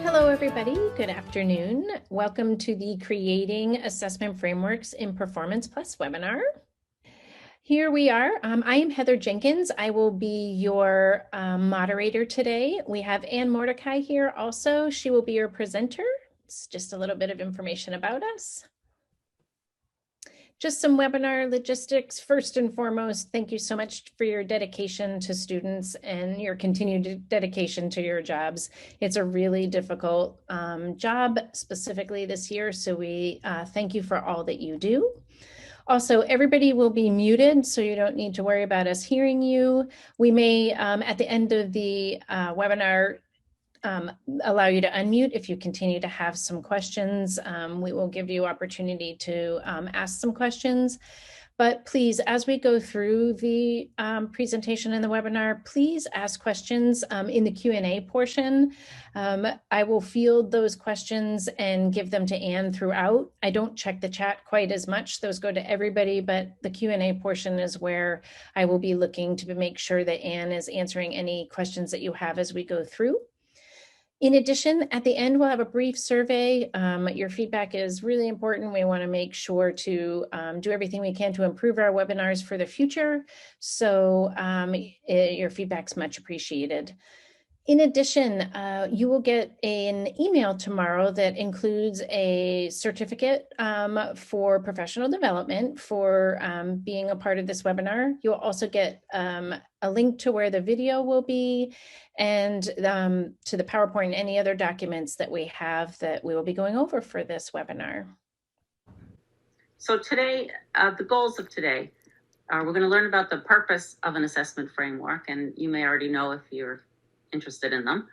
Hello, everybody. Good afternoon. Welcome to the Creating Assessment Frameworks in Performance Plus webinar. Here we are. I am Heather Jenkins. I will be your moderator today. We have Ann Mordecai here also. She will be your presenter. It's just a little bit of information about us. Just some webinar logistics. First and foremost, thank you so much for your dedication to students and your continued dedication to your jobs. It's a really difficult job, specifically this year, so we thank you for all that you do. Also, everybody will be muted, so you don't need to worry about us hearing you. We may, at the end of the webinar, allow you to unmute if you continue to have some questions. We will give you opportunity to ask some questions. But please, as we go through the presentation and the webinar, please ask questions in the Q&A portion. I will field those questions and give them to Ann throughout. I don't check the chat quite as much. Those go to everybody, but the Q&A portion is where I will be looking to make sure that Ann is answering any questions that you have as we go through. In addition, at the end, we'll have a brief survey. Your feedback is really important. We want to make sure to do everything we can to improve our webinars for the future. So your feedback's much appreciated. In addition, you will get an email tomorrow that includes a certificate for professional development for being a part of this webinar. You'll also get a link to where the video will be and to the PowerPoint and any other documents that we have that we will be going over for this webinar. So today, the goals of today are we're going to learn about the purpose of an assessment framework, and you may already know if you're interested in them.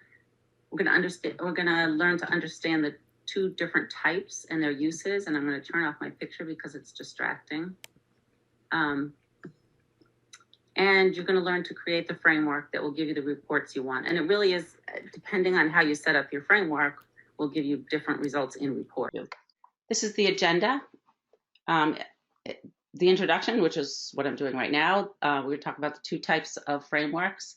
We're going to learn to understand the two different types and their uses, and I'm going to turn off my picture because it's distracting. And you're going to learn to create the framework that will give you the reports you want. And it really is, depending on how you set up your framework, will give you different results in report. This is the agenda. The introduction, which is what I'm doing right now. We're going to talk about the two types of frameworks,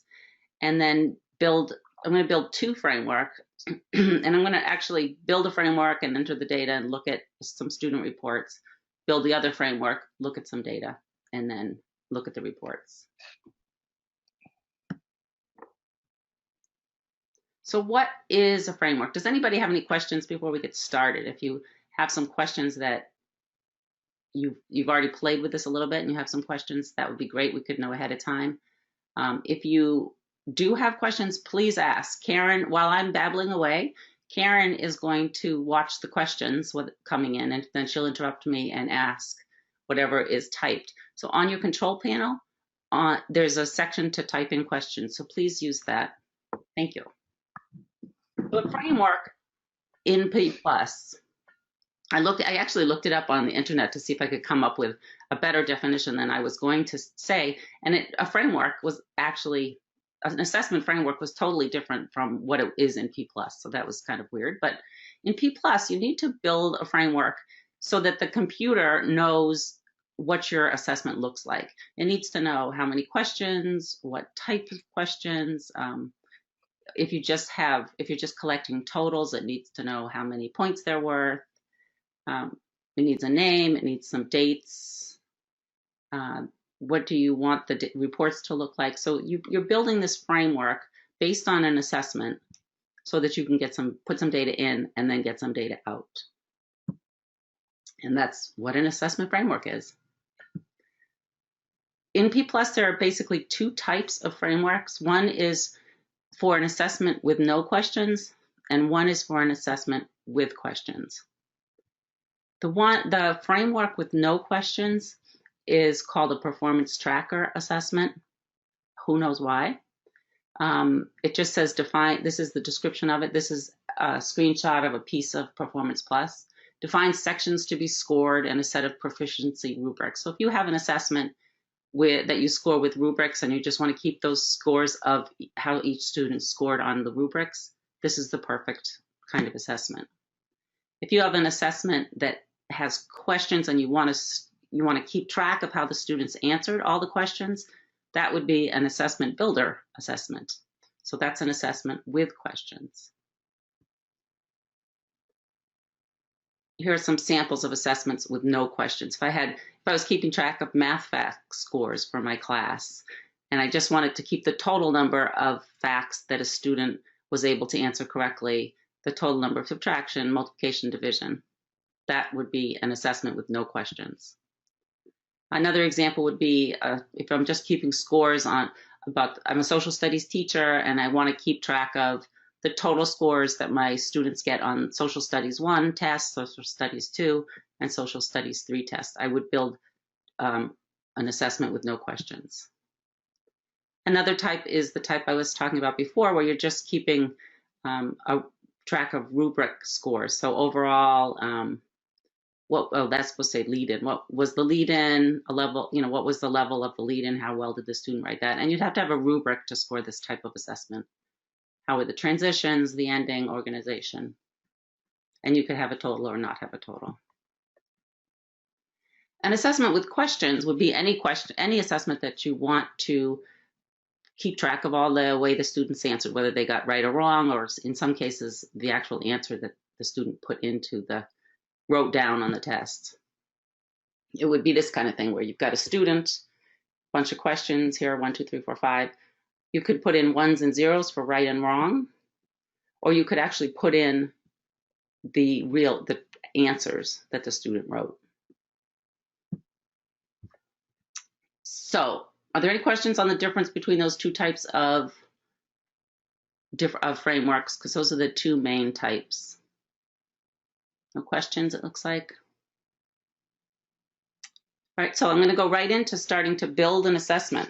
and then I'm going to build two frameworks, and I'm going to actually build a framework and enter the data and look at some student reports, build the other framework, look at some data, and then look at the reports. So what is a framework? Does anybody have any questions before we get started? If you have some questions that you've already played with this a little bit and you have some questions, that would be great. We could know ahead of time. If you do have questions, please ask. Karen, while I'm babbling away, Karen is going to watch the questions coming in, and then she'll interrupt me and ask whatever is typed. So on your control panel, there's a section to type in questions. So please use that. Thank you. The framework in P+, I actually looked it up on the internet to see if I could come up with a better definition than I was going to say. And a framework was actually, an assessment framework was totally different from what it is in P+. So that was kind of weird. But in P+, you need to build a framework so that the computer knows what your assessment looks like. It needs to know how many questions, what type of questions. If you're just collecting totals, it needs to know how many points there were. It needs a name, it needs some dates. What do you want the reports to look like? So you're building this framework based on an assessment so that you can put some data in and then get some data out. And that's what an assessment framework is. In P+, there are basically two types of frameworks. One is for an assessment with no questions, and one is for an assessment with questions. The framework with no questions is called a performance tracker assessment. Who knows why? It just says define, this is the description of it. This is a screenshot of a piece of PerformancePLUS. Defines sections to be scored and a set of proficiency rubrics. So if you have an assessment that you score with rubrics and you just want to keep those scores of how each student scored on the rubrics, this is the perfect kind of assessment. If you have an assessment that has questions and you want to keep track of how the students answered all the questions, that would be an assessment builder assessment. So that's an assessment with questions. here are some samples of assessments with no questions. If I was keeping track of math fact scores for my class, and I just wanted to keep the total number of facts that a student was able to answer correctly, the total number of subtraction, multiplication, division, that would be an assessment with no questions. Another example would be if I'm just keeping scores I'm a social studies teacher and I want to keep track of the total scores that my students get on Social Studies 1 test, Social Studies 2, and Social Studies 3 test. I would build an assessment with no questions. Another type is the type I was talking about before, where you're just keeping a track of rubric scores. So overall, that's supposed to say lead-in. What was the lead-in, a level, what was the level of the lead-in? How well did the student write that? And you'd have to have a rubric to score this type of assessment. How were the transitions, the ending, organization? And you could have a total or not have a total. An assessment with questions would be any assessment that you want to keep track of all the way the students answered, whether they got right or wrong, or in some cases, the actual answer that the student wrote down on the test. It would be this kind of thing where you've got a student, bunch of questions here, 1, 2, 3, 4, 5. You could put in ones and zeros for right and wrong, or you could actually put in the answers that the student wrote. So, are there any questions on the difference between those two types of frameworks? Because those are the two main types. No questions, it looks like. All right, so I'm going to go right into starting to build an assessment.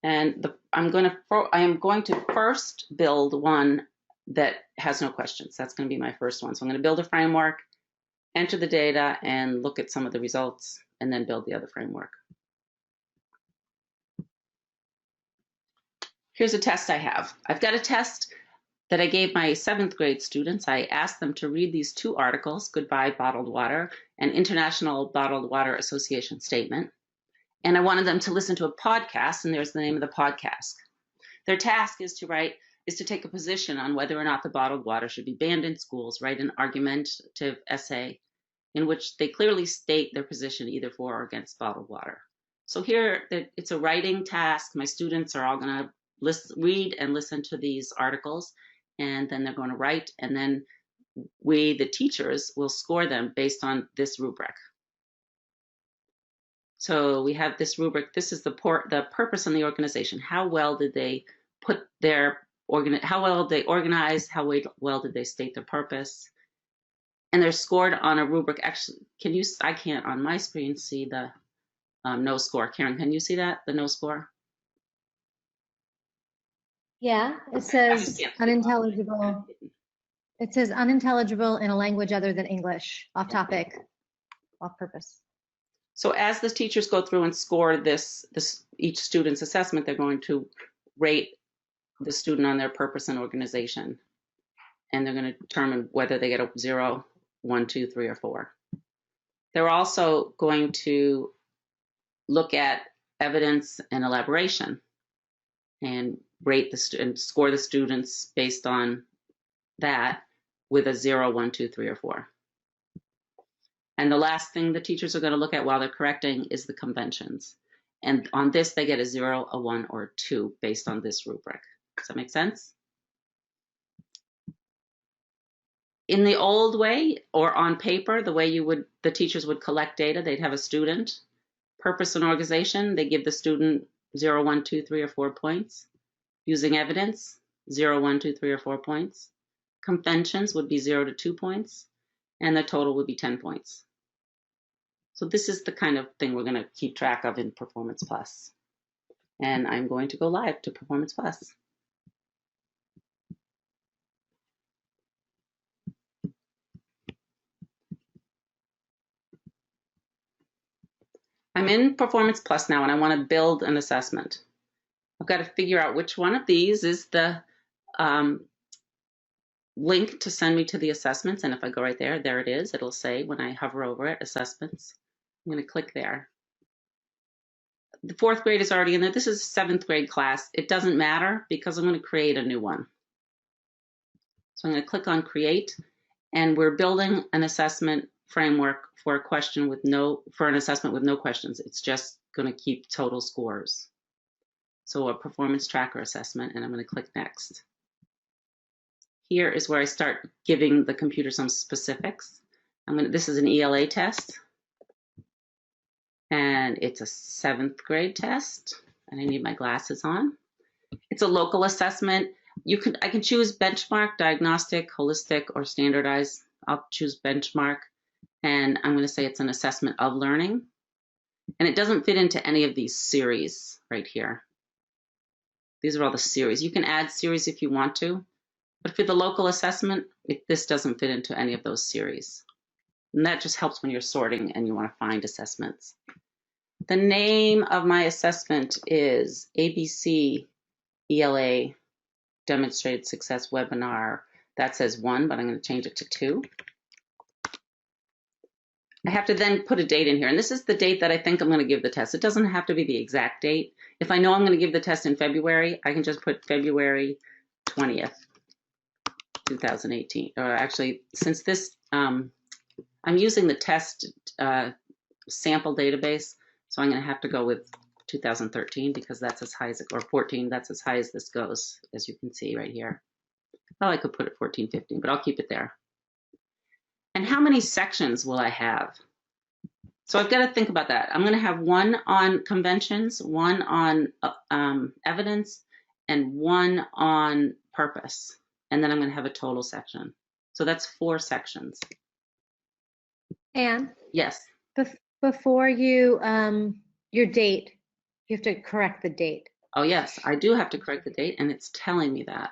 And I am going to first build one that has no questions. That's going to be my first one. So I'm going to build a framework, enter the data, and look at some of the results, and then build the other framework. Here's a test I have. I've got a test that I gave my 7th grade students. I asked them to read these two articles, Goodbye Bottled Water and International Bottled Water Association Statement. And I wanted them to listen to a podcast, and there's the name of the podcast. Their task is to take a position on whether or not the bottled water should be banned in schools, write an argumentative essay in which they clearly state their position either for or against bottled water. So here, it's a writing task. My students are all going to read and listen to these articles, and then they're going to write, and then we, the teachers, will score them based on this rubric. So we have this rubric. This is the purpose and the organization. How well did they how well did they organize? How well did they state their purpose? And they're scored on a rubric. Actually, I can't on my screen see the no score. Karen, can you see that, the no score? Yeah, it says unintelligible. It says unintelligible in a language other than English, off topic, off purpose. So as the teachers go through and score each student's assessment, they're going to rate the student on their purpose and organization. And they're going to determine whether they get a 0, 1, 2, 3, or 4. They're also going to look at evidence and elaboration and rate and score the students based on that with a 0, 1, 2, 3, or 4. And the last thing the teachers are going to look at while they're correcting is the conventions. And on this, they get a 0, a 1, or a 2 based on this rubric. Does that make sense? In the old way, or on paper, the way the teachers would collect data, they'd have a student, purpose and organization, they give the student 0, 1, 2, 3, or 4 points. Using evidence, 0, 1, 2, 3, or 4 points. Conventions would be 0 to 2 points, and the total would be 10 points. So this is the kind of thing we're going to keep track of in Performance Plus. And I'm going to go live to Performance Plus. I'm in Performance Plus now, and I want to build an assessment. I've got to figure out which one of these is the link to send me to the assessments. And if I go right there, there it is. It'll say when I hover over it, assessments. I'm going to click there. The 4th grade is already in there. This is a 7th grade class. It doesn't matter because I'm going to create a new one. So I'm going to click on Create. And we're building an assessment framework for an assessment with no questions. It's just going to keep total scores. So a performance tracker assessment, and I'm going to click next. Here is where I start giving the computer some specifics. This is an ELA test, and it's a 7th grade test, and I need my glasses on. It's a local assessment. I can choose benchmark, diagnostic, holistic, or standardized. I'll choose benchmark, and I'm going to say it's an assessment of learning. And it doesn't fit into any of these series right here. These are all the series. You can add series if you want to, but for the local assessment, this doesn't fit into any of those series. And that just helps when you're sorting and you want to find assessments. The name of my assessment is ABC ELA Demonstrated Success Webinar. That says 1, but I'm going to change it to 2. I have to then put a date in here, and this is the date that I think I'm going to give the test. It doesn't have to be the exact date. If I know I'm going to give the test in February, I can just put February 20th, 2018. Or actually, since this, I'm using the test sample database, so I'm going to have to go with 2013 because that's as high as, or 14, that's as high as this goes, as you can see right here. Well, I could put it 14, 15, but I'll keep it there. And how many sections will I have? So I've got to think about that. I'm going to have one on conventions, one on evidence, and one on purpose. And then I'm going to have a total section. So that's 4 sections. And yes. Before you, your date, you have to correct the date. Oh, yes, I do have to correct the date, and it's telling me that.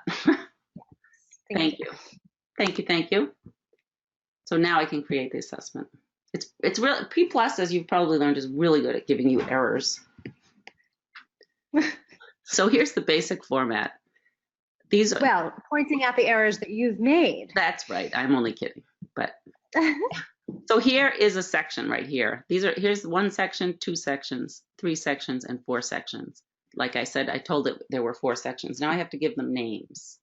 Thank you. Thank you. Thank you. So now I can create the assessment. It's really, P+, as you've probably learned, is really good at giving you errors. So here's the basic format. These are, well, pointing out the errors that you've made. That's right. I'm only kidding. But so here is a section right here. Here's 1 section, 2 sections, 3 sections, and 4 sections. Like I said, I told it there were 4 sections. Now I have to give them names.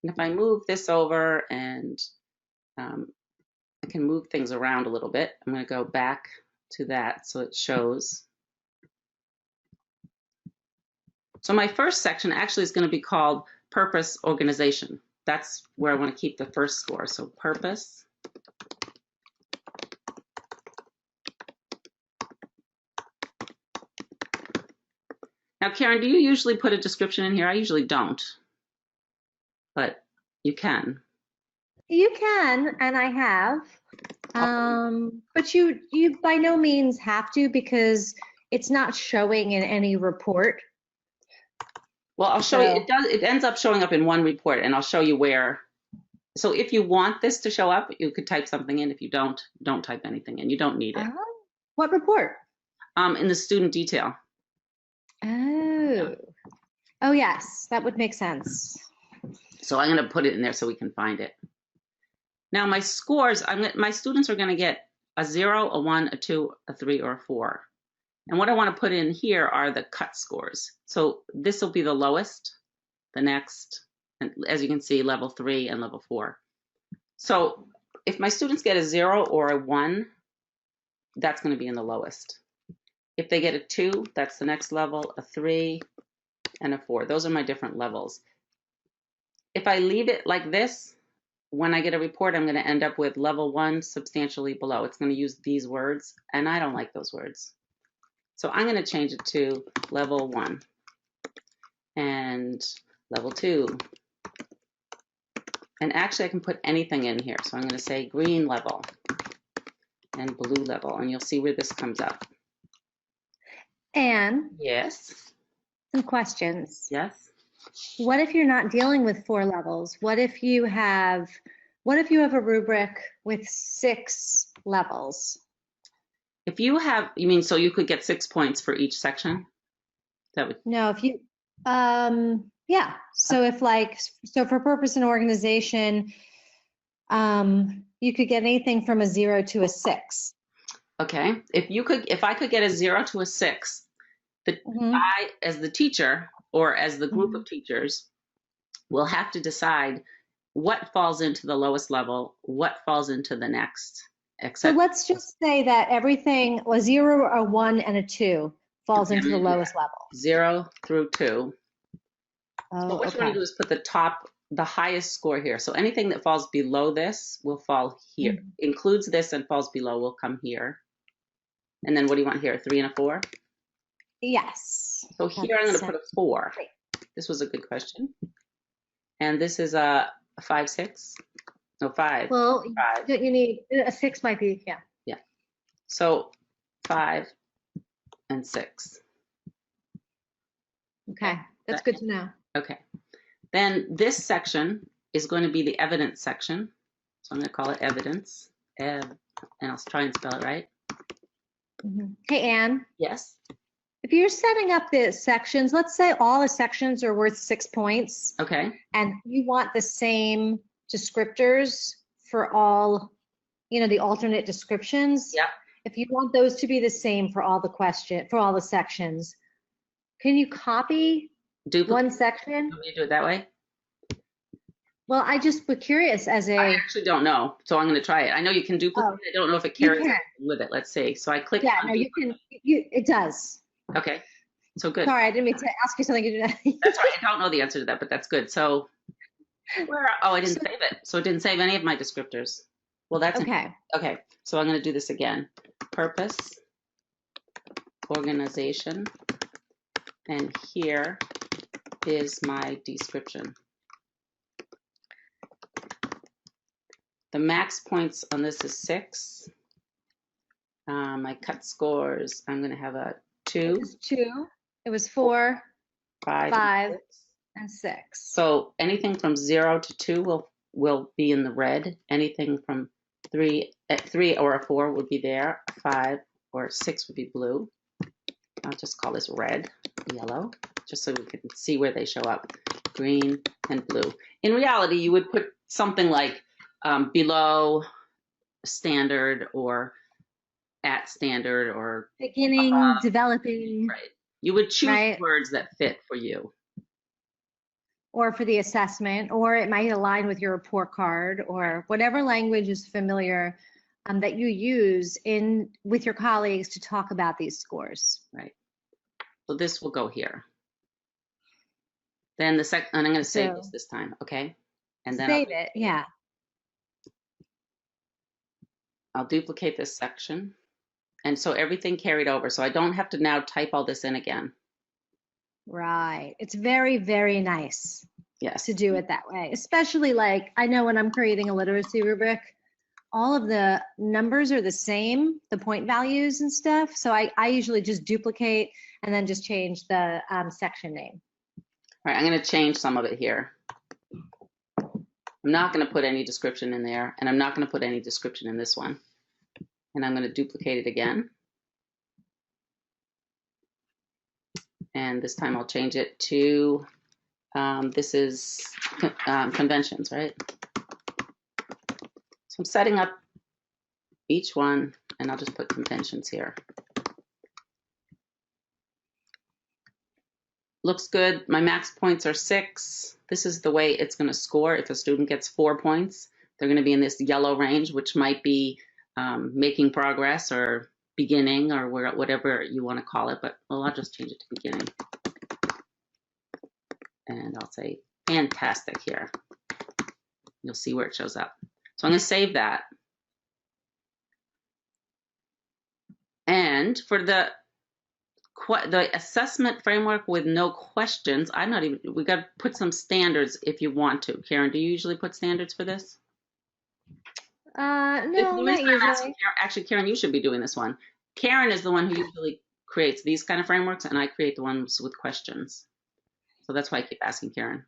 And if I move this over and I can move things around a little bit. I'm going to go back to that so it shows. So my first section actually is going to be called Purpose Organization. That's where I want to keep the first score. So purpose. Now, Karen, do you usually put a description in here? I usually don't, but you can. You can, and I have, but you by no means have to because it's not showing in any report. Well, I'll show you. It ends up showing up in one report, and I'll show you where. So if you want this to show up, you could type something in. If you don't type anything in. You don't need it. What report? In the student detail. Oh. Oh, yes, that would make sense. So I'm going to put it in there so we can find it. Now my scores, my students are going to get a 0, a 1, a 2, a 3, or a 4. And what I want to put in here are the cut scores. So this will be the lowest, the next, and as you can see, level 3 and level 4. So if my students get a 0 or a 1, that's going to be in the lowest. If they get a 2, that's the next level, a 3, and a 4. Those are my different levels. If I leave it like this, when I get a report, I'm going to end up with level 1 substantially below. It's going to use these words, and I don't like those words. So I'm going to change it to level 1 and level 2. And actually, I can put anything in here. So I'm going to say green level and blue level, and you'll see where this comes up. Anne? Yes? Some questions. Yes? What if you're not dealing with 4 levels? What if you have a rubric with 6 levels? If you have, you mean so you could get 6 points for each section? That would. No, if you, yeah. So if so for purpose and organization, you could get anything from a 0 to a 6. Okay. If I could get a 0 to a 6, I, as the teacher or as the group of teachers, will have to decide what falls into the lowest level, what falls into the next, So etc. let's just say that everything, a 0, a 1, and a 2 falls Okay, I'm into the gonna do lowest level. 0 through 2. So Oh, what you want okay. to do is put the highest score here. So anything that falls below this will fall here. Mhm. Includes this and falls below will come here. And then what do you want here? 3 and a 4? Yes. So here I'm going to put a 4. Great. This was a good question. And this is a 5, 6. No, 5. Well, 5. you need a 6 might be, yeah. Yeah. So 5 and 6. Okay, that's good to know. Okay. Then this section is going to be the evidence section. So I'm going to call it evidence. And I'll try and spell it right. Hey, Anne, Yes. if you're setting up the sections, let's say all the sections are worth 6 points, Okay. and you want the same descriptors for all, the alternate descriptions. Yeah. If you want those to be the same for all the sections, can you copy one section? Do you do it that way? Well, I just was curious as I actually don't know, so I'm going to try it. I know you can duplicate. I don't know if it carries with it. Let's see. So I click. Yeah, no, you can. It does. Okay. So good. Sorry, I didn't mean to ask you something you didn't. That's right. I don't know the answer to that, but that's good. So I didn't save it. So it didn't save any of my descriptors. Well, that's okay. Okay. So I'm going to do this again. Purpose, organization, and here is my description. The max points on this is 6. My cut scores, I'm going to have a 2. It was 2. It was 4, 5, and 6. So anything from 0 to 2 will be in the red. Anything from 3 or a 4 would be there. A 5 or 6 would be blue. I'll just call this red, yellow, just so we can see where they show up. Green and blue. In reality, you would put something like below standard or at standard or beginning, developing. Right. You would choose words that fit for you. Or for the assessment, or it might align with your report card, or whatever language is familiar that you use with your colleagues to talk about these scores. Right. So this will go here. Then and I'm going to save this time, okay? And then save it, yeah. I'll duplicate this section. And so everything carried over. So I don't have to now type all this in again. Right. It's very, very nice. Yes. To do it that way. Especially like, I know when I'm creating a literacy rubric, all of the numbers are the same, the point values and stuff. So I usually just duplicate and then just change the section name. All right, I'm going to change some of it here. I'm not going to put any description in there, and I'm not going to put any description in this one. And I'm going to duplicate it again. And this time I'll change it to, this is conventions, right? So I'm setting up each one, and I'll just put conventions here. Looks good. My max points are 6. This is the way it's going to score. If a student gets 4 points, they're going to be in this yellow range, which might be making progress or beginning or whatever you want to call it. But I'll just change it to beginning. And I'll say fantastic here. You'll see where it shows up. So I'm going to save that. And for the assessment framework with no questions, we got to put some standards if you want to. Karen, do you usually put standards for this? No, not usually. Actually, Karen, you should be doing this one. Karen is the one who usually creates these kind of frameworks, and I create the ones with questions. So that's why I keep asking Karen.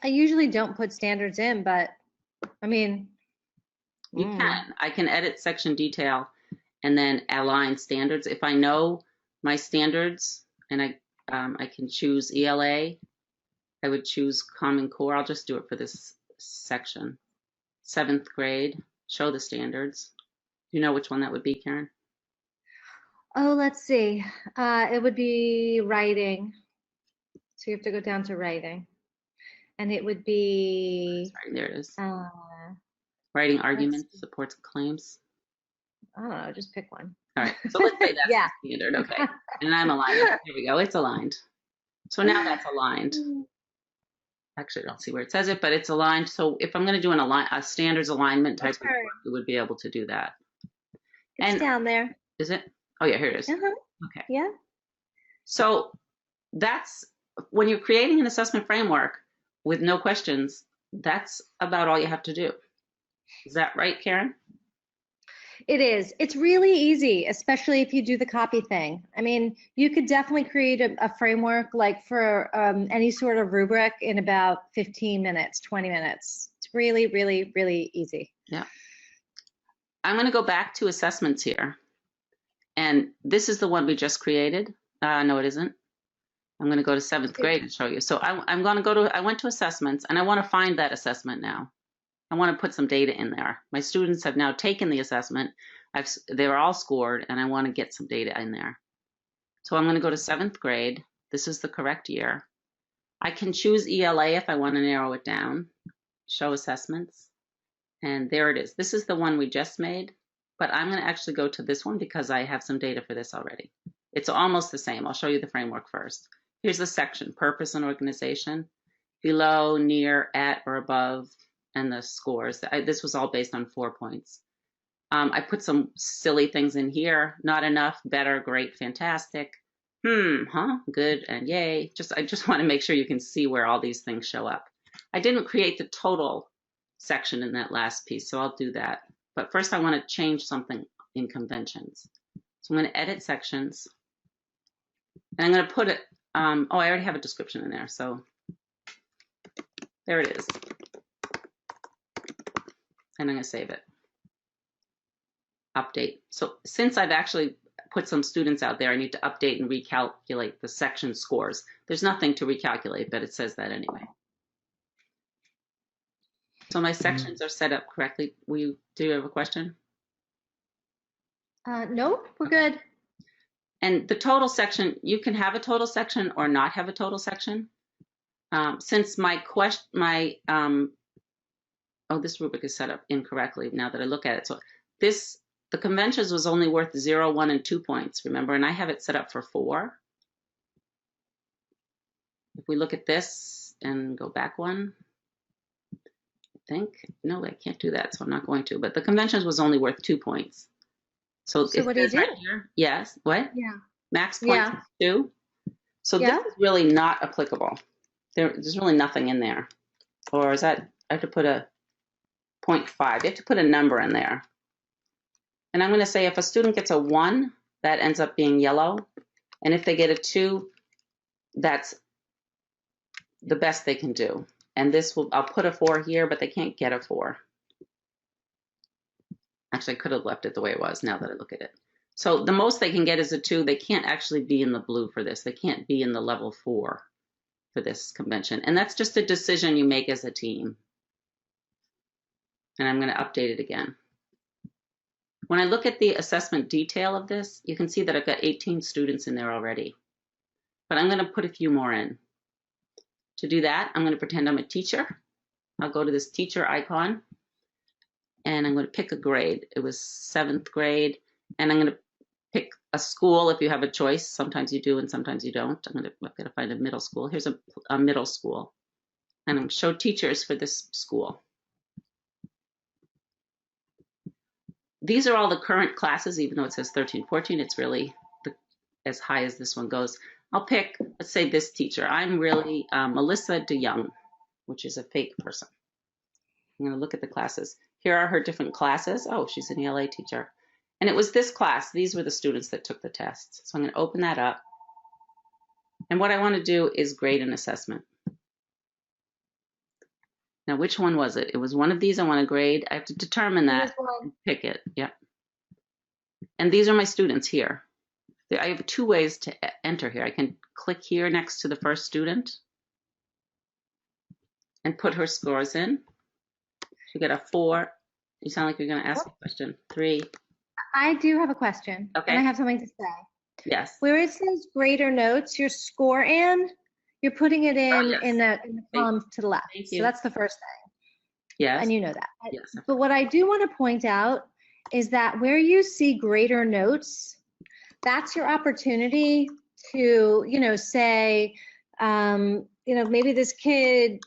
I usually don't put standards in, but I mean. You can. I can edit section detail and then align standards. If I know my standards and I can choose ELA, I would choose Common Core. I'll just do it for this section. 7th grade, show the standards. Do you know which one that would be, Karen? Oh, let's see. It would be writing. So you have to go down to writing. And it would be, Sorry, there it is. uh, Writing arguments, supports claims. I don't know, just pick one. All right, so let's say that's Yeah. the standard, okay. And I'm aligned. Here we go, it's aligned. So now that's aligned. Actually, I don't see where it says it, but it's aligned. So if I'm going to do a standards alignment type of work, it would be able to do that. It's down there. Is it? Oh yeah, here it is. Okay. Yeah. So that's when you're creating an assessment framework with no questions, that's about all you have to do. Is that right, Karen? It is. It's really easy, especially if you do the copy thing. I mean, you could definitely create a framework like for any sort of rubric in about 15 minutes, 20 minutes. It's really, really, really easy. Yeah. I'm going to go back to assessments here. And this is the one we just created. No, it isn't. I'm going to go to 7th grade and show you. So I'm going to go to, I went to assessments and I want to find that assessment now. I want to put some data in there. My students have now taken the assessment. They're all scored and I want to get some data in there. So I'm going to go to 7th grade. This is the correct year. I can choose ELA if I want to narrow it down. Show assessments. And there it is. This is the one we just made, but I'm going to actually go to this one because I have some data for this already. It's almost the same. I'll show you the framework first. Here's the section, purpose and organization. Below, near, at, or above, and the scores. This was all based on 4 points. I put some silly things in here. Not enough, better, great, fantastic. Good, and yay. I just want to make sure you can see where all these things show up. I didn't create the total section in that last piece, so I'll do that. But first I want to change something in conventions. So I'm going to edit sections. And I'm going to put it, I already have a description in there, so there it is. And I'm going to save it. Update. So since I've actually put some students out there, I need to update and recalculate the section scores. There's nothing to recalculate, but it says that anyway. So my sections are set up correctly. Do you have a question? No, we're good. And the total section, you can have a total section or not have a total section. Since this rubric is set up incorrectly now that I look at it. So the conventions was only worth 0, 1, and 2 points, remember? And I have it set up for 4. If we look at this and go back one, no, I can't do that, so I'm not going to. But the conventions was only worth 2 points. So what do you do? Right here, yes, what? Yeah. Max points is 2. So this is really not applicable. There's really nothing in there. Or is that, I have to put a 0.5. You have to put a number in there. And I'm going to say if a student gets a 1, that ends up being yellow. And if they get a 2, that's the best they can do. And I'll put a 4 here, but they can't get a 4. Actually, I could have left it the way it was now that I look at it. So the most they can get is a 2. They can't actually be in the blue for this. They can't be in the level 4 for this convention. And that's just a decision you make as a team. And I'm going to update it again. When I look at the assessment detail of this, you can see that I've got 18 students in there already. But I'm going to put a few more in. To do that, I'm going to pretend I'm a teacher. I'll go to this teacher icon. And I'm going to pick a grade. It was 7th grade. And I'm going to pick a school if you have a choice. Sometimes you do and sometimes you don't. I've got to find a middle school. Here's a middle school. And I'm going to show teachers for this school. These are all the current classes, even though it says 13, 14. It's really as high as this one goes. I'll pick, let's say, this teacher. I'm really Melissa DeYoung, which is a fake person. I'm going to look at the classes. Here are her different classes. Oh, she's an ELA teacher. And it was this class. These were the students that took the tests. So I'm going to open that up. And what I want to do is grade an assessment. Now, which one was it? It was one of these I want to grade. I have to determine that and pick it. Yep. And these are my students here. I have 2 ways to enter here. I can click here next to the first student and put her scores in. She got a 4. You sound like you're going to ask a question. 3. I do have a question. Okay. And I have something to say. Yes. Where it says grade or notes, your score, Ann, You're putting it in, yes. in the column to the left. Thank So you. that's the first thing. Yes. And you know that. Yes. But what I do want to point out is that where you see greater notes, that's your opportunity to, you know, say, you know, maybe this kid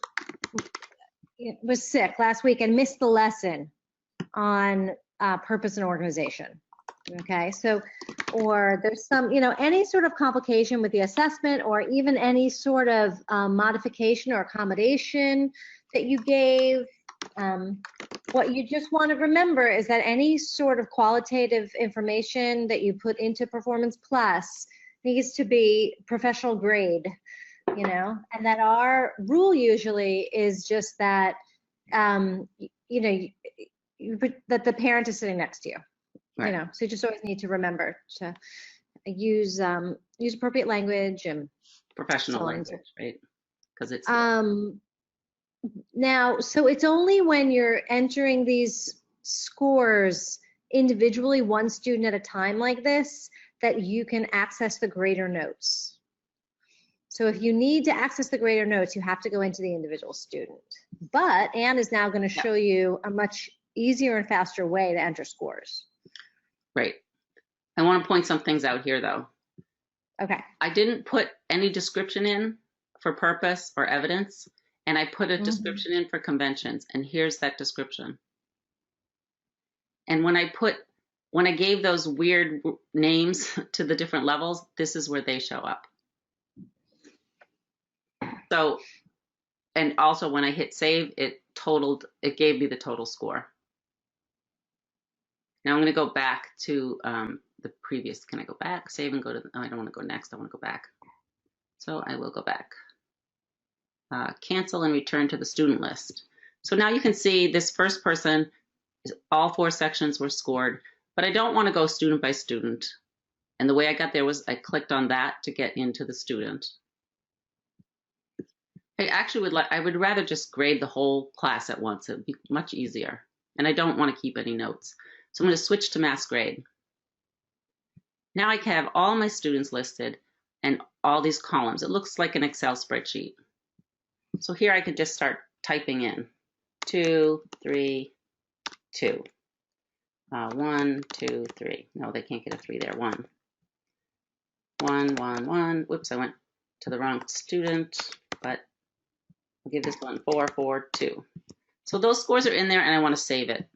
was sick last week and missed the lesson on purpose and organization. Okay, so, or there's some, you know, any sort of complication with the assessment, or even any sort of modification or accommodation that you gave. What you just want to remember is that any sort of qualitative information that you put into Performance Plus needs to be professional grade, you know, and that our rule usually is just that, you know, that the parent is sitting next to you. Right. You know, so you just always need to remember to use appropriate language and Professional so language, right? Because it's now, so it's only when you're entering these scores individually, one student at a time like this, that you can access the greater notes. So if you need to access the greater notes, you have to go into the individual student. But Anne is now going to show you a much easier and faster way to enter scores. Great. I want to point some things out here, though. Okay. I didn't put any description in for purpose or evidence, and I put a description in for conventions, and here's that description. And when I gave those weird names to the different levels, this is where they show up. So, and also when I hit save, it gave me the total score. Now I'm going to go back to the previous. Can I go back? Save and go to, oh, I don't want to go next. I want to go back. So I will go back. Cancel and return to the student list. So now you can see this first person, all 4 sections were scored, but I don't want to go student by student. And the way I got there was I clicked on that to get into the student. I actually I would rather just grade the whole class at once. It would be much easier. And I don't want to keep any notes. So I'm going to switch to mass grade. Now I can have all my students listed and all these columns. It looks like an Excel spreadsheet. So here I could just start typing in 2, 3, 2. 1, 2, 3. No, they can't get a 3 there. 1. 1, 1, 1. Whoops, I went to the wrong student, but I'll give this one 4, 4, 2. So those scores are in there and I want to save it.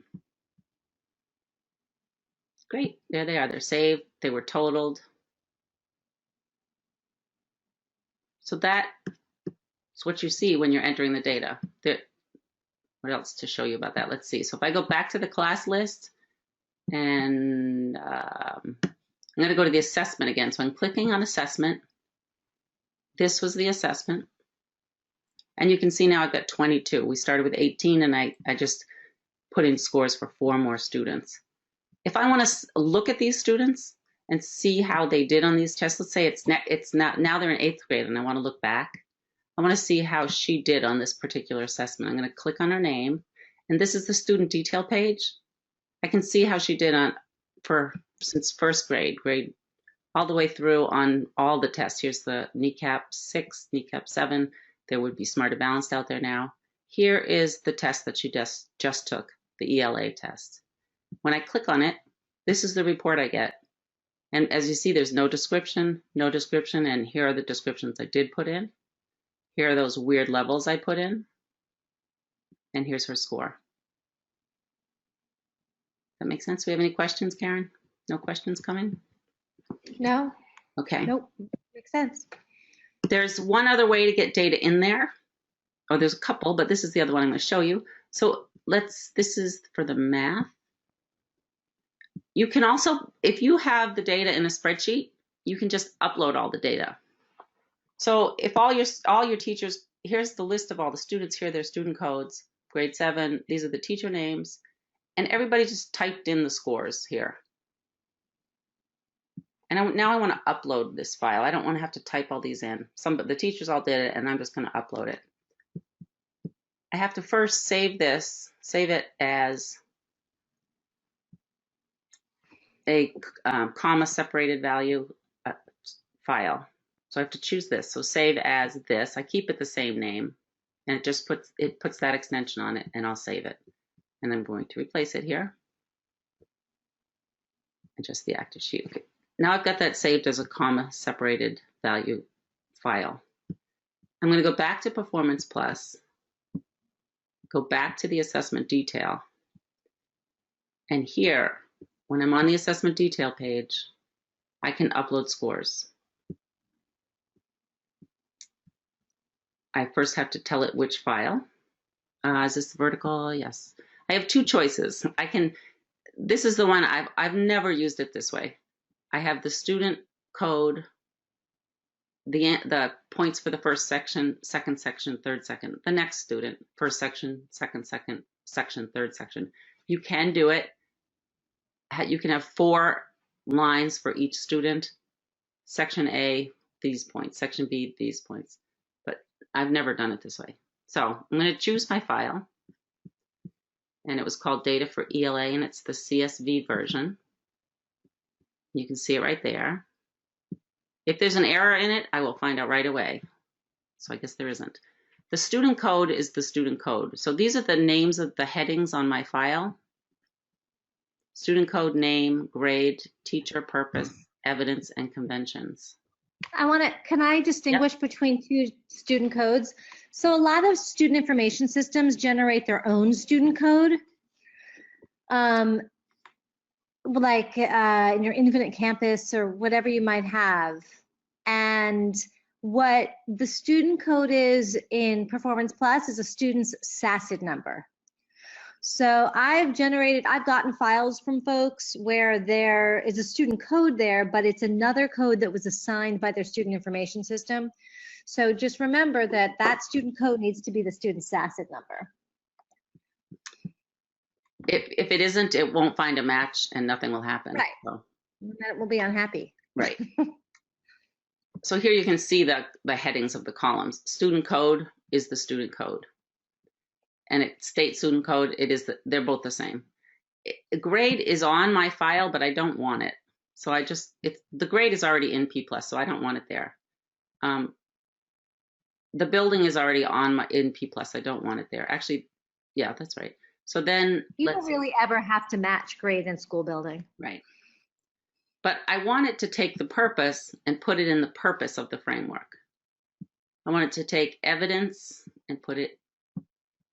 Great, there they are. They're saved. They were totaled. So that's what you see when you're entering the data. What else to show you about that? Let's see. So if I go back to the class list, and I'm going to go to the assessment again. So I'm clicking on assessment. This was the assessment. And you can see now I've got 22. We started with 18 and I just put in scores for 4 more students. If I want to look at these students and see how they did on these tests, let's say now they're in 8th grade and I want to look back. I want to see how she did on this particular assessment. I'm going to click on her name, and this is the student detail page. I can see how she did since 1st grade all the way through on all the tests. Here's the NECAP 6, NECAP 7. There would be Smarter Balanced out there now. Here is the test that she just took, the ELA test. When I click on it, this is the report I get. And as you see, there's no description, and here are the descriptions I did put in. Here are those weird levels I put in. And here's her score. That makes sense? Do we have any questions, Karen? No questions coming? No. Okay. Nope. Makes sense. There's one other way to get data in there. Oh, there's a couple, but this is the other one I'm going to show you. So this is for the math. You can also, if you have the data in a spreadsheet, you can just upload all the data. So if all your teachers, here's the list of all the students here, their student codes, grade 7, these are the teacher names, and everybody just typed in the scores here. And now I want to upload this file. I don't want to have to type all these in. The teachers all did it, and I'm just going to upload it. I have to first save it as a comma separated value file. So I have to choose this. So save as this. I keep it the same name, and it just puts that extension on it, and I'll save it. And I'm going to replace it here. And just the active sheet. Okay. Now I've got that saved as a comma separated value file. I'm going to go back to Performance Plus, go back to the assessment detail. And here, when I'm on the assessment detail page, I can upload scores. I first have to tell it which file. Is this vertical? Yes. I have two choices. This is the one I've never used it this way. I have the student code, the points for the first section, second section, third section, the next student, first section, second section, third section. You can do it. You can have 4 lines for each student. Section A, these points. Section B, these points. But I've never done it this way. So I'm going to choose my file. And it was called Data for ELA, and it's the CSV version. You can see it right there. If there's an error in it, I will find out right away. So I guess there isn't. The student code is the student code. So these are the names of the headings on my file. Student code, name, grade, teacher, purpose, evidence, and conventions. Can I distinguish between 2 student codes? So a lot of student information systems generate their own student code. Like in your Infinite Campus or whatever you might have. And what the student code is in Performance Plus is a student's SACID number. So I've gotten files from folks where there is a student code there, but it's another code that was assigned by their student information system. So just remember that that student code needs to be the student's SACID number. If it isn't, it won't find a match and nothing will happen. Right. So. Then it will be unhappy. Right. So here you can see the headings of the columns. Student code is the student code. And it state student code, they're both the same. Grade is on my file, but I don't want it. So the grade is already in P+, so I don't want it there. The building is already in P+, I don't want it there. Actually, yeah, that's right. So then you don't really ever have to match grade and school building. Right. But I want it to take the purpose and put it in the purpose of the framework. I want it to take evidence and put it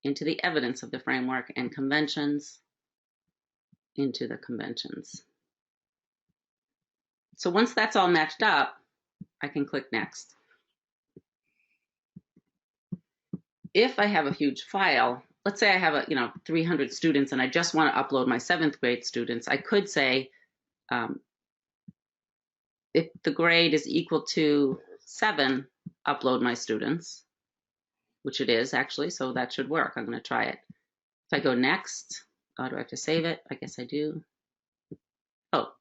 into the evidence of the framework, and conventions into the conventions. So once that's all matched up, I can click next. If I have a huge file, let's say I have 300 students and I just want to upload my 7th grade students, I could say if the grade is equal to 7, upload my students, which it is actually, so that should work. I'm going to try it. If I go next, do I have to save it? I guess I do. Oh,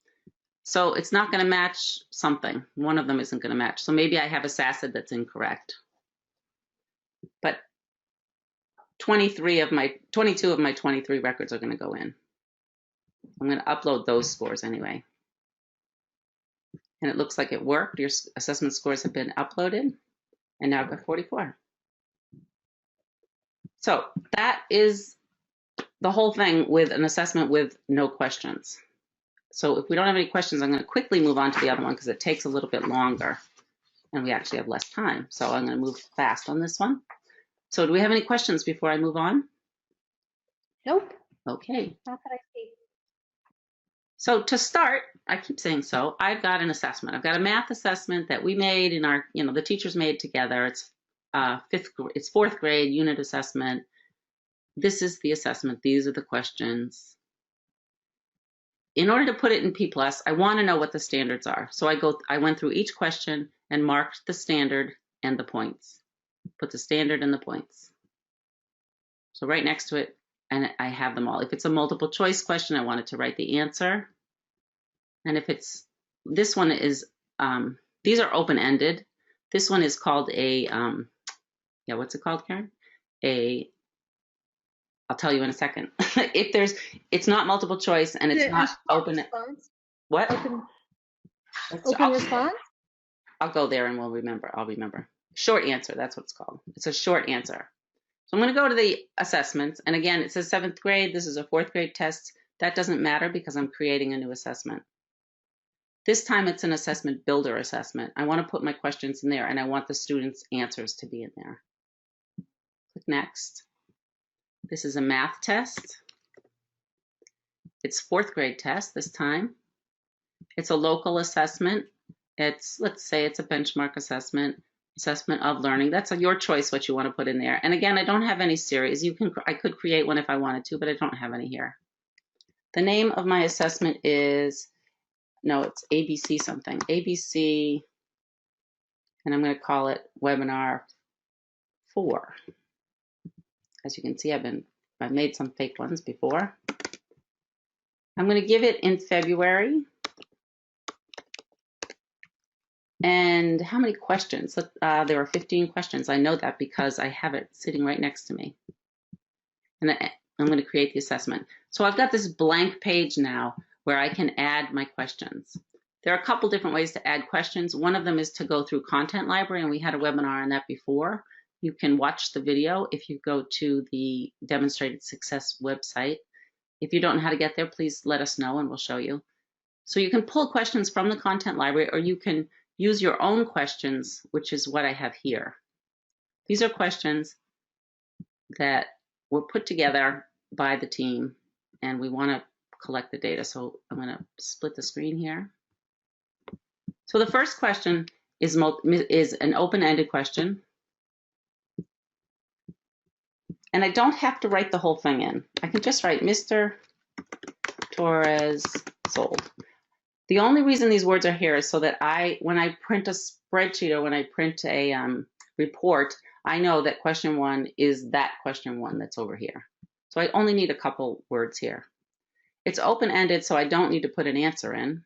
so it's not going to match something. One of them isn't going to match. So maybe I have a SACID that's incorrect. But 22 of my 23 records are going to go in. I'm going to upload those scores anyway. And it looks like it worked. Your assessment scores have been uploaded. And now I've got 44. So that is the whole thing with an assessment with no questions. So if we don't have any questions, I'm going to quickly move on to the other one because it takes a little bit longer and we actually have less time. So I'm going to move fast on this one. So do we have any questions before I move on? Nope. Okay. How could I see? So to start, I keep saying so, I've got an assessment. I've got a math assessment that we made in our, the teachers made together. It's 4th grade unit assessment. This is the assessment. These are the questions. In order to put it in P+, I want to know what the standards are. So I went through each question and marked the standard and the points. Put the standard and the points. So right next to it, and I have them all. If it's a multiple choice question, I wanted to write the answer. And if this one is, these are open-ended. This one is called a, what's it called, Karen? I'll tell you in a second. It's not multiple choice and it's not open. Response? What? Open response? I'll go there and we'll remember. I'll remember. Short answer, that's what it's called. It's a short answer. So I'm going to go to the assessments. And again, it says 7th grade. This is a 4th grade test. That doesn't matter because I'm creating a new assessment. This time it's an assessment builder assessment. I want to put my questions in there and I want the students' answers to be in there. Click next. This is a math test. It's 4th grade test this time. It's a local assessment. It's, let's say it's a benchmark assessment of learning. That's your choice what you want to put in there. And again, I don't have any series. I could create one if I wanted to, but I don't have any here. The name of my assessment is, no, it's ABC something. ABC, and I'm going to call it Webinar 4. As you can see, I've made some fake ones before. I'm going to give it in February. And how many questions? There are 15 questions. I know that because I have it sitting right next to me. And I'm going to create the assessment. So I've got this blank page now where I can add my questions. There are a couple different ways to add questions. One of them is to go through Content Library, and we had a webinar on that before. You can watch the video if you go to the Demonstrated Success website. If you don't know how to get there, please let us know and we'll show you. So you can pull questions from the Content Library, or you can use your own questions, which is what I have here. These are questions that were put together by the team, and we want to collect the data. So I'm going to split the screen here. So the first question is an open-ended question. And I don't have to write the whole thing in. I can just write Mr. Torres sold. The only reason these words are here is so that when I print a spreadsheet or when I print a report, I know that question 1 is that question 1 that's over here. So I only need a couple words here. It's open-ended, so I don't need to put an answer in.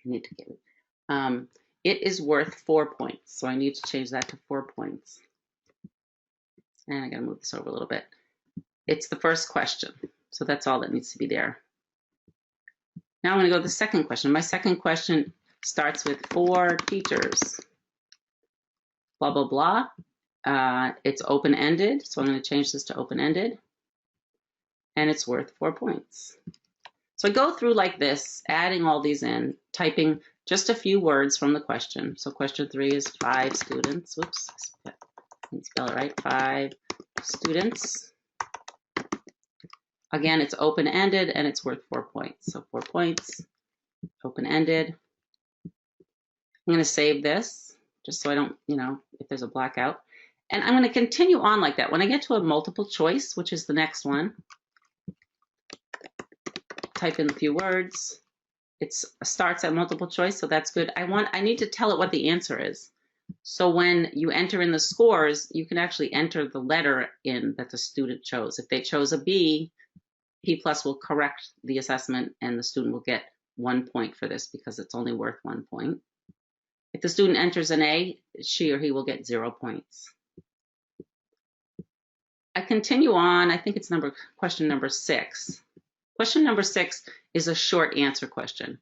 I need to give it. It is worth 4 points, so I need to change that to 4 points. And I gotta move this over a little bit. It's the first question, so that's all that needs to be there. Now I'm going to go to the second question. My second question starts with 4 teachers. Blah, blah, blah. It's open-ended, so I'm going to change this to open-ended. And it's worth 4 points. So I go through like this, adding all these in, typing just a few words from the question. So question 3 is 5 students. Whoops, I didn't spell it right. 5 students. Again, it's open-ended and it's worth 4 points. So 4 points, open-ended. I'm going to save this just so I don't, if there's a blackout. And I'm going to continue on like that. When I get to a multiple choice, which is the next one, type in a few words. It starts at multiple choice, so that's good. I need to tell it what the answer is. So when you enter in the scores, you can actually enter the letter in that the student chose. If they chose a B, P+ will correct the assessment and the student will get 1 point for this because it's only worth 1 point. If the student enters an A, she or he will get 0 points. I continue on, I think it's question number 6. Question number 6 is a short answer question.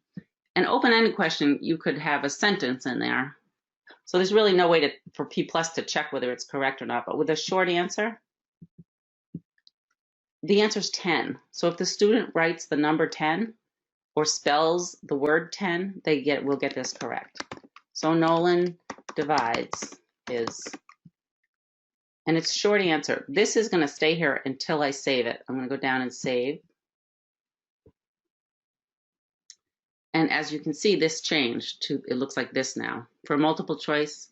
An open-ended question, you could have a sentence in there. So there's really no way for P+ to check whether it's correct or not, but with a short answer, the answer is 10. So if the student writes the number 10 or spells the word 10, will get this correct. So Nolan divides is, and it's short answer. This is going to stay here until I save it. I'm going to go down and save. And as you can see, this changed to, it looks like this now. For multiple choice,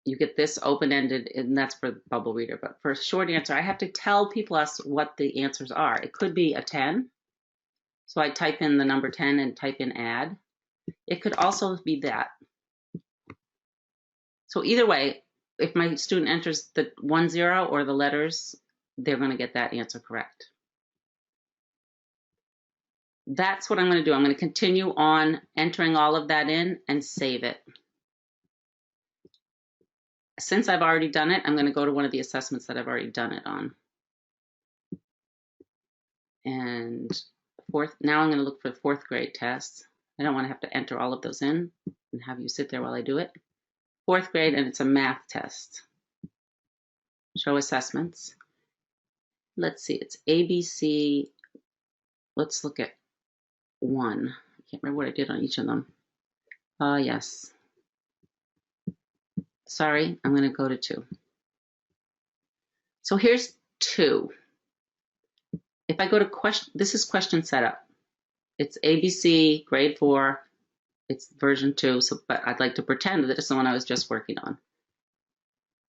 you get this open-ended, and that's for Bubble Reader. But for a short answer, I have to tell P+ what the answers are. It could be a 10. So I type in the number 10 and type in add. It could also be that. So either way, if my student enters the 1, 0 or the letters, they're going to get that answer correct. That's what I'm going to do. I'm going to continue on entering all of that in and save it. Since I've already done it, I'm going to go to one of the assessments that I've already done it on. And now I'm going to look for 4th grade tests. I don't want to have to enter all of those in. and have you sit there while I do it. 4th grade, and it's a math test. Show assessments. Let's see, it's ABC. Let's look at 1. I can't remember what I did on each of them. Yes. Sorry, I'm going to go to 2. So here's 2. If I go to question, this is question setup. It's ABC, grade 4. It's version 2, so, but I'd like to pretend that it's the one I was just working on.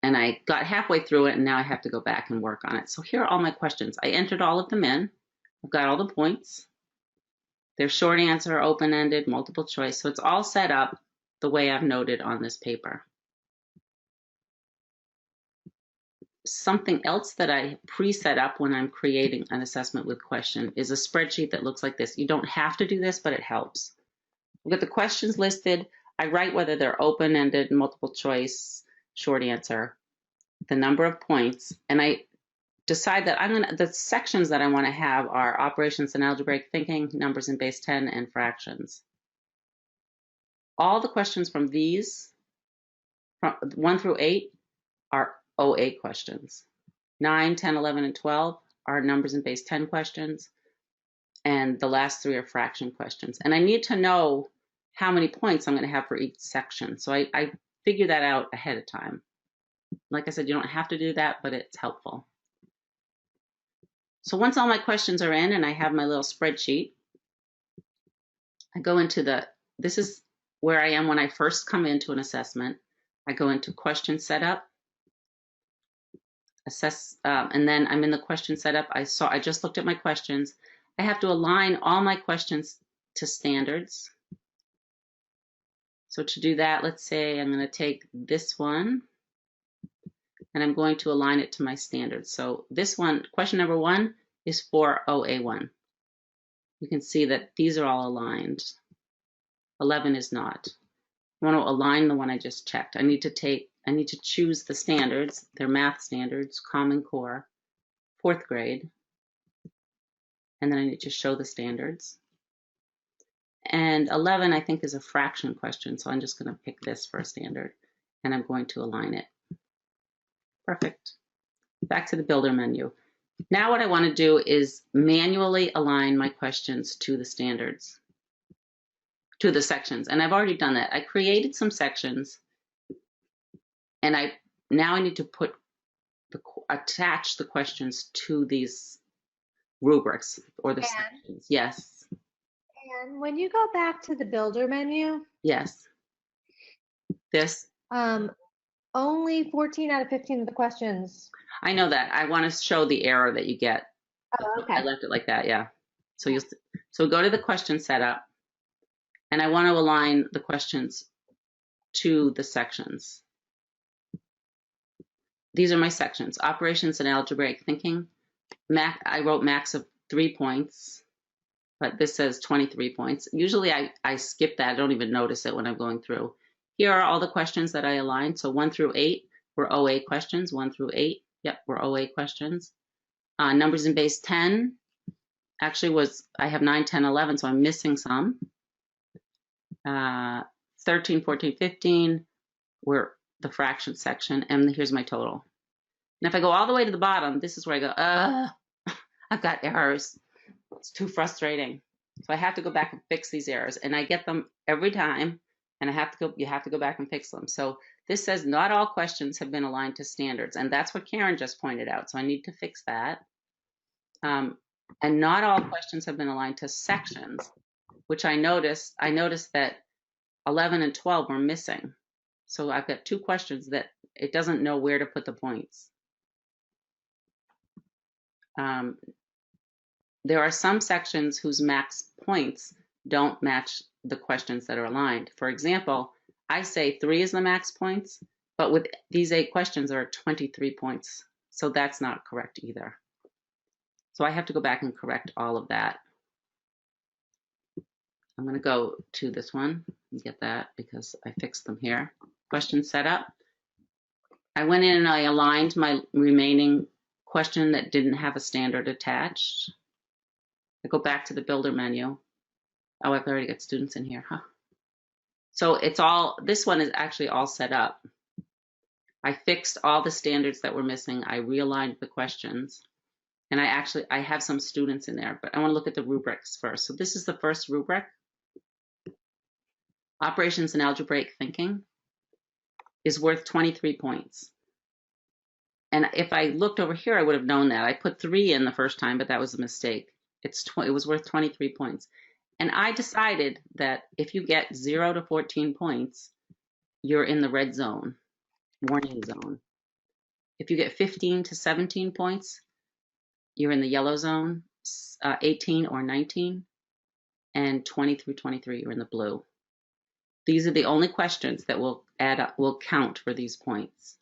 And I got halfway through it, and now I have to go back and work on it. So here are all my questions. I entered all of them in. I've got all the points. They're short answer, open-ended, multiple choice. So it's all set up the way I've noted on this paper. Something else that I pre-set up when I'm creating an assessment with question is a spreadsheet that looks like this. You don't have to do this, but it helps. We've got the questions listed. I write whether they're open-ended, multiple choice, short answer, the number of points, and I decide that the sections that I want to have are operations and algebraic thinking, numbers in base 10, and fractions. All the questions from these, from 1 through 8, are OA questions. 9, 10, 11, and 12 are numbers in base 10 questions, and the last 3 are fraction questions. And I need to know how many points I'm going to have for each section. So I figure that out ahead of time. Like I said, you don't have to do that, but it's helpful. So once all my questions are in and I have my little spreadsheet, I go into this is where I am when I first come into an assessment. I go into question setup, assess, and then I'm in the question setup. I just looked at my questions. I have to align all my questions to standards. So to do that, let's say I'm going to take this one and I'm going to align it to my standards. So this one, question number 1 is for OA1. You can see that these are all aligned. 11 is not. I want to align the one I just checked. I need to choose the standards. They're math standards, Common Core, 4th grade. And then I need to show the standards. And 11, I think, is a fraction question. So I'm just going to pick this for a standard. And I'm going to align it. Perfect. Back to the builder menu. Now what I want to do is manually align my questions to the standards, to the sections. And I've already done that. I created some sections, and now I need to attach the questions to these rubrics or the sections. Yes. And when you go back to the builder menu, yes. This. Only 14 out of 15 of the questions. I know that. I want to show the error that you get. Oh, okay. I left it like that, yeah. So go to the question setup, and I want to align the questions to the sections. These are my sections. Operations and algebraic thinking. I wrote max of 3 points, but this says 23 points. Usually I skip that. I don't even notice it when I'm going through. Here are all the questions that I aligned. So 1 through 8 were OA questions. 1 through 8, yep, were OA questions. Numbers in base 10 actually I have 9, 10, 11, so I'm missing some. 13, 14, 15 were the fraction section, and here's my total. And if I go all the way to the bottom, this is where I go, I've got errors. It's too frustrating. So I have to go back and fix these errors, and I get them every time, and you have to go back and fix them. So this says not all questions have been aligned to standards, and that's what Karen just pointed out. So I need to fix that. And not all questions have been aligned to sections, which I noticed that 11 and 12 were missing. So I've got 2 questions that it doesn't know where to put the points. There are some sections whose max points don't match the questions that are aligned. For example, I say 3 is the max points, but with these 8 questions there are 23 points. So that's not correct either. So I have to go back and correct all of that. I'm going to go to this one and get that because I fixed them here. Question setup. I went in and I aligned my remaining question that didn't have a standard attached. I go back to the builder menu. Oh, I've already got students in here, huh? So it's all, this one is actually all set up. I fixed all the standards that were missing. I realigned the questions. And I have some students in there, but I want to look at the rubrics first. So this is the first rubric. Operations and algebraic thinking is worth 23 points. And if I looked over here, I would have known that. I put 3 in the first time, but that was a mistake. It was worth 23 points. And I decided that if you get 0 to 14 points, you're in the red zone, warning zone. If you get 15 to 17 points, you're in the yellow zone, 18 or 19, and 20 through 23, you're in the blue. These are the only questions that will add up, will count for these points.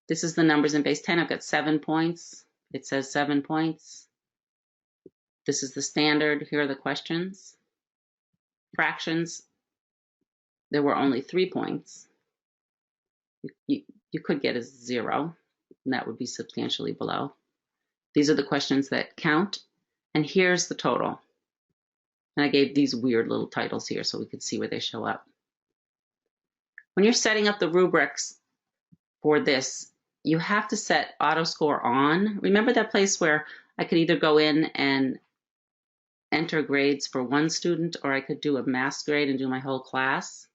This is the numbers in base 10. I've got 7 points. It says 7 points. This is the standard. Here are the questions. Fractions, there were only 3 points. You could get a 0, and that would be substantially below. These are the questions that count, and here's the total. And I gave these weird little titles here so we could see where they show up. When you're setting up the rubrics for this, you have to set auto score on. Remember that place where I could either go in and enter grades for one student, or I could do a mass grade and do my whole class?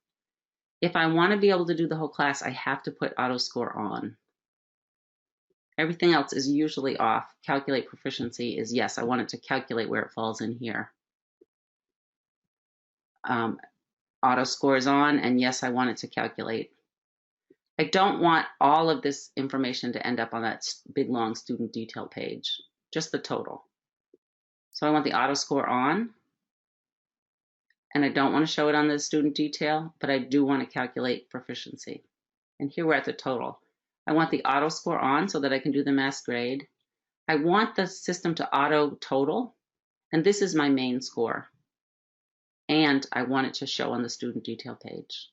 If I want to be able to do the whole class, I have to put auto score on. Everything else is usually off. Calculate proficiency is yes, I want it to calculate where it falls in here. Auto score is on, and yes, I want it to calculate. I don't want all of this information to end up on that big long student detail page, just the total. So I want the auto score on, and I don't want to show it on the student detail, but I do want to calculate proficiency. And here we're at the total. I want the auto score on so that I can do the mass grade. I want the system to auto total, and this is my main score. And I want it to show on the student detail page.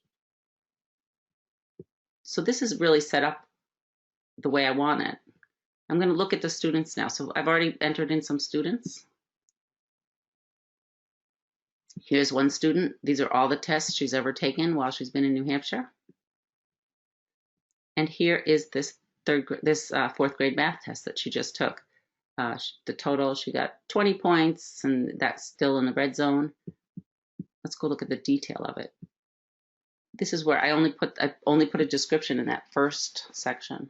So this is really set up the way I want it. I'm going to look at the students now. So I've already entered in some students. Here's one student. These are all the tests she's ever taken while she's been in New Hampshire. And here is this fourth grade math test that she just took. The total, she got 20 points, and that's still in the red zone. Let's go look at the detail of it. This is where I only put a description in that first section.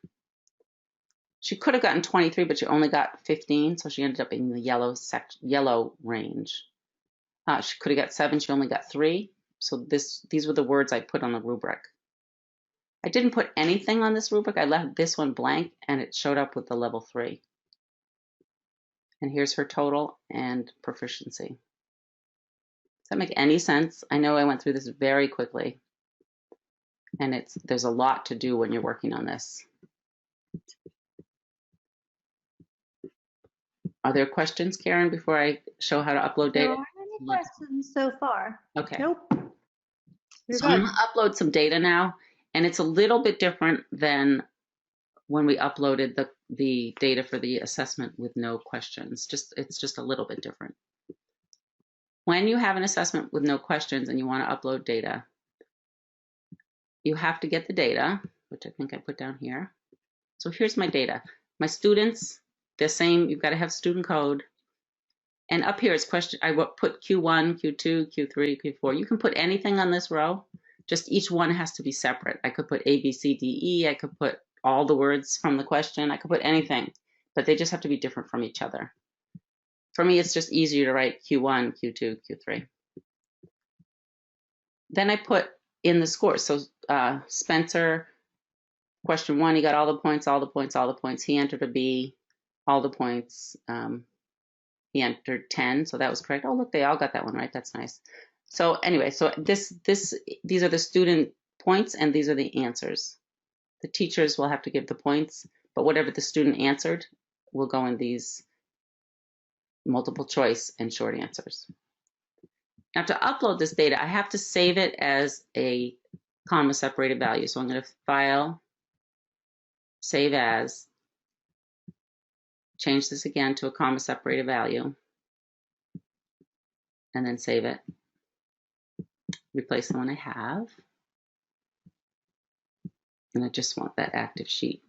She could have gotten 23, but she only got 15, so she ended up in the yellow range. She could have got 7, she only got 3. So these were the words I put on the rubric. I didn't put anything on this rubric. I left this one blank, and it showed up with the level 3. And here's her total and proficiency. Does that make any sense? I know I went through this very quickly, and there's a lot to do when you're working on this. Are there questions, Karen, before I show how to upload data? There aren't any questions so far. Okay. Nope. So I'm going to upload some data now, and it's a little bit different than when we uploaded the data for the assessment with no questions. It's just a little bit different. When you have an assessment with no questions and you want to upload data, you have to get the data, which I think I put down here. So here's my data. My students, the same, you've got to have student code. And up here is question, I put Q1, Q2, Q3, Q4. You can put anything on this row, just each one has to be separate. I could put A, B, C, D, E. I could put all the words from the question. I could put anything, but they just have to be different from each other. For me, it's just easier to write Q1, Q2, Q3. Then I put in the scores. So Spencer, question 1, he got all the points, all the points, all the points. He entered a B, all the points. He entered 10, so that was correct. Oh, look, they all got that one right. That's nice. So anyway, so these are the student points, and these are the answers. The teachers will have to give the points, but whatever the student answered will go in these multiple choice and short answers. Now to upload this data, I have to save it as a comma separated value. So I'm going to File, Save As, change this again to a comma separated value, and then save it. replace the one I have. And I just want that active sheet.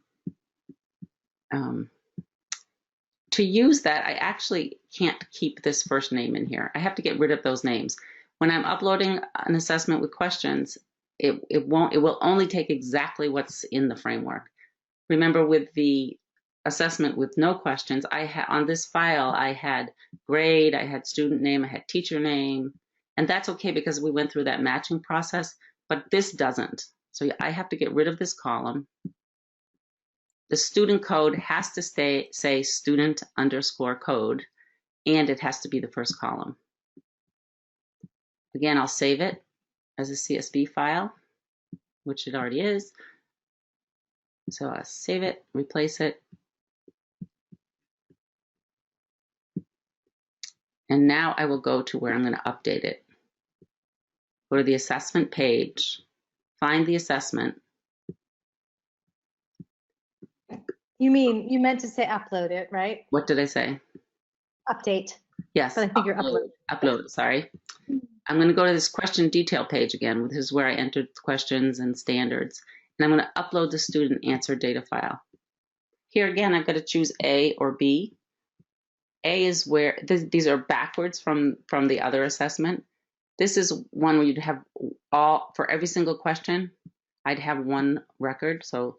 To use that, I actually can't keep this first name in here. I have to get rid of those names. When I'm uploading an assessment with questions, it will only take exactly what's in the framework. Remember, with the assessment with no questions, on this file, I had grade, I had student name, I had teacher name, and that's okay because we went through that matching process, but this doesn't. So I have to get rid of this column. The student code has to say student_code, and it has to be the first column. Again, I'll save it as a CSV file, which it already is. So I'll save it, replace it. And now I will go to where I'm going to update it. Go to the assessment page, find the assessment. You meant to say upload it, right? What did I say? Update. Yes. But I think you're upload. Upload, sorry. I'm going to go to this question detail page again. This is where I entered questions and standards. And I'm going to upload the student answer data file. Here again, I've got to choose A or B. A is where, these are backwards from the other assessment. This is one where you'd have for every single question, I'd have one record. So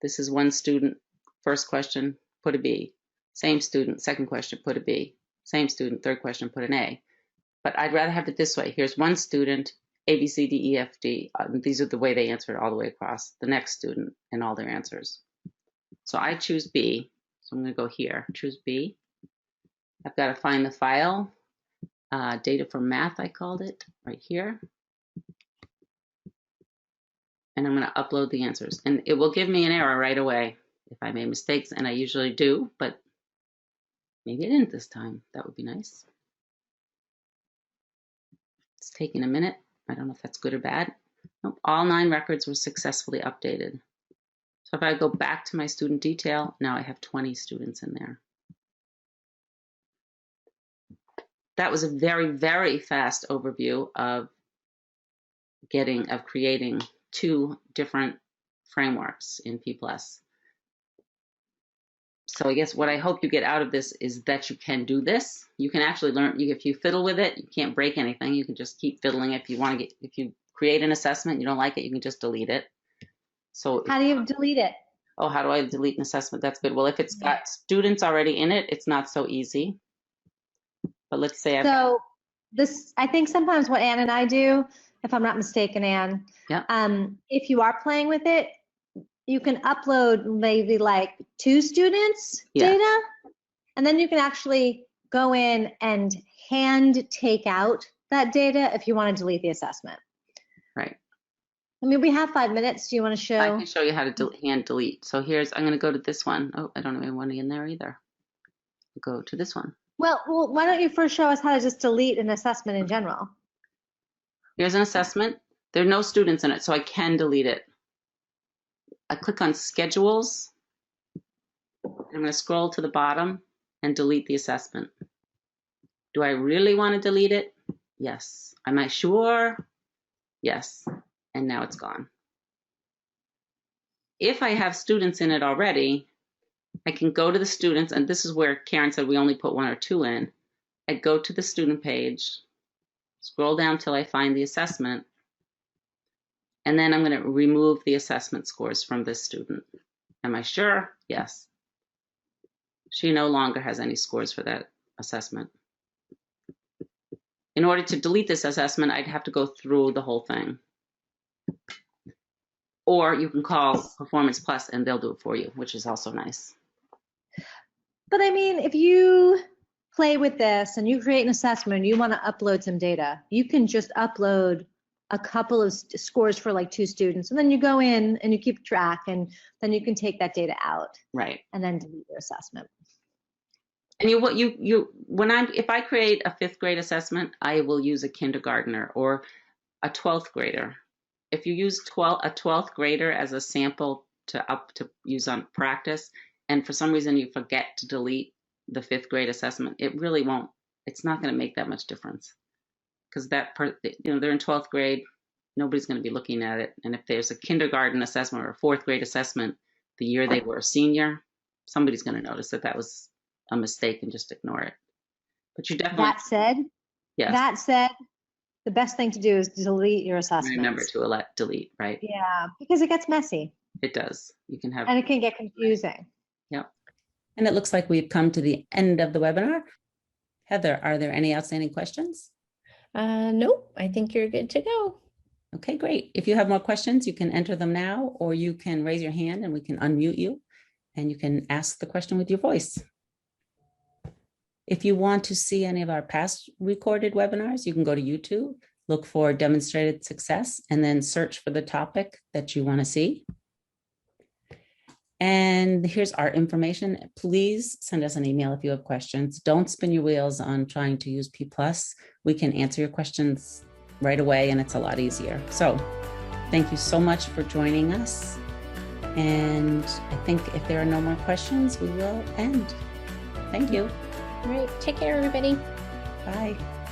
this is one student, first question, put a B. Same student, second question, put a B. Same student, third question, put an A. But I'd rather have it this way. Here's one student, A, B, C, D, E, F, D. These are the way they answered all the way across. The next student and all their answers. So I choose B. So I'm going to go here, choose B. I've got to find the file, data for math, I called it, right here. And I'm going to upload the answers. And it will give me an error right away if I made mistakes, and I usually do, but maybe I didn't this time. That would be nice. It's taking a minute. I don't know if that's good or bad. Nope, all 9 records were successfully updated. So if I go back to my student detail, now I have 20 students in there. That was a very, very fast overview of creating 2 different frameworks in P+. So I guess what I hope you get out of this is that you can do this. You can actually learn, if you fiddle with it, you can't break anything. You can just keep fiddling. If you create an assessment, you don't like it, you can just delete it. So How do you delete it? Oh, how do I delete an assessment? That's good. Well, if it's got students already in it, it's not so easy. But let's say I think sometimes what Ann and I do, if I'm not mistaken, Ann, yeah. If you are playing with it, you can upload maybe like 2 students' data, and then you can actually go in and hand take out that data if you want to delete the assessment. Right. I mean, we have 5 minutes. Do you want to show? I can show you how to hand delete. So I'm going to go to this one. Oh, I don't have any in there either. Go to this one. Well, why don't you first show us how to just delete an assessment in general? Here's an assessment. There are no students in it, so I can delete it. I click on schedules. I'm going to scroll to the bottom and delete the assessment. Do I really want to delete it? Yes. Am I sure? Yes. And now it's gone. If I have students in it already, I can go to the students, and this is where Karen said we only put 1 or 2 in. I go to the student page, scroll down till I find the assessment, and then I'm going to remove the assessment scores from this student. Am I sure? Yes. She no longer has any scores for that assessment. In order to delete this assessment, I'd have to go through the whole thing. Or you can call PerformancePLUS and they'll do it for you, which is also nice. But I mean, if you play with this and you create an assessment and you want to upload some data, you can just upload a couple of scores for like 2 students, and then you go in and you keep track, and then you can take that data out. Right. And then delete your assessment. And if I create a 5th grade assessment, I will use a kindergartner or a 12th grader. If you use a 12th grader as a sample to use on practice, and for some reason you forget to delete the 5th grade assessment, it really won't. It's not going to make that much difference. because they're in 12th grade. Nobody's going to be looking at it. And if there's a kindergarten assessment or a 4th grade assessment the year they were a senior, somebody's going to notice that was a mistake and just ignore it. But you definitely. That said, the best thing to do is delete your assessments. Remember to delete, right? Yeah, because it gets messy. It does. You can have. And it can get confusing. Yep. And it looks like we've come to the end of the webinar. Heather, are there any outstanding questions? Nope, I think you're good to go. Okay, great. If you have more questions, you can enter them now, or you can raise your hand and we can unmute you and you can ask the question with your voice. If you want to see any of our past recorded webinars, you can go to YouTube, look for Demonstrated Success, and then search for the topic that you want to see. And here's our information. Please send us an email if you have questions. Don't spin your wheels on trying to use P+. We can answer your questions right away, and it's a lot easier. So thank you so much for joining us. And I think if there are no more questions, we will end. Thank you. All right, take care, everybody. Bye.